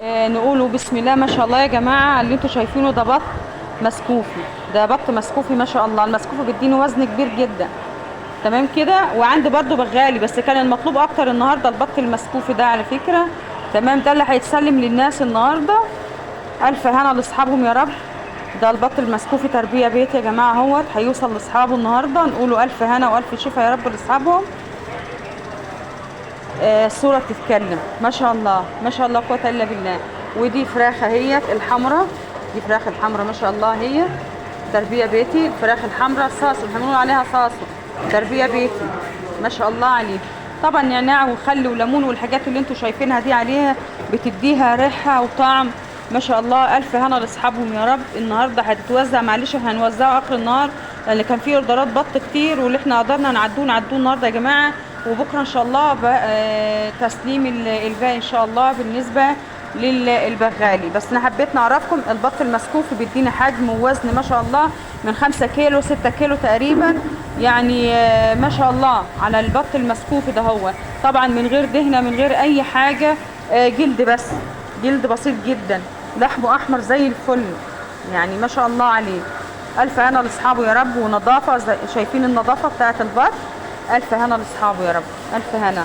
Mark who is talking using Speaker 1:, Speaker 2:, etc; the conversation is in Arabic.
Speaker 1: نقوله بسم الله ما شاء الله يا جماعه. اللي انتوا شايفينه ده بط مسكوفي، ده بط مسكوفي ما شاء الله. المسكوفي بيديني وزن كبير جدا، تمام كده. وعندي برضو بغالي، بس كان المطلوب اكتر النهارده البط المسكوفي ده على فكره، تمام. ده اللي هيتسلم للناس النهارده. الف هنا لاصحابهم يا رب. ده البط المسكوفي تربيه بيت يا جماعه اهوت، هيوصل لاصحابه النهارده. نقوله الف هنا والف شفا يا رب لاصحابهم. الصورة بتتكلم ما شاء الله ما شاء الله قوة الا بالله. ودي فراخ اهيت الحمراء، دي فراخ الحمراء ما شاء الله، هي تربية بيتي. الفراخ الحمراء صاصو، احنا بنقول عليها صاصو، تربية بيتي ما شاء الله عليه. طبعا نعناع وخل وليمون والحاجات اللي انتوا شايفينها دي عليها بتديها ريحة وطعم ما شاء الله. الف هنا لاصحابهم يا رب. النهارده هتتوزع، معلش هنوزعه اخر النهار لان كان في اوردرات بط كتير، واللي احنا قدرنا نعدوه النهارده يا جماعه. وبكره ان شاء الله تسليم الباقي ان شاء الله بالنسبه للبغالي. بس انا حبيت نعرفكم البط المسكوفي بيدينا حجم ووزن ما شاء الله من 5 كيلو 6 كيلو تقريبا يعني. ما شاء الله على البط المسكوفي ده. هو طبعا من غير دهنه من غير اي حاجه، جلد بس، جلد بسيط جدا، لحمه احمر زي الفل يعني ما شاء الله عليه. الف هنا لاصحابه يا رب. ونظافه شايفين النظافه بتاعه البط. الف هنا لاصحابه يا رب. الف هنا.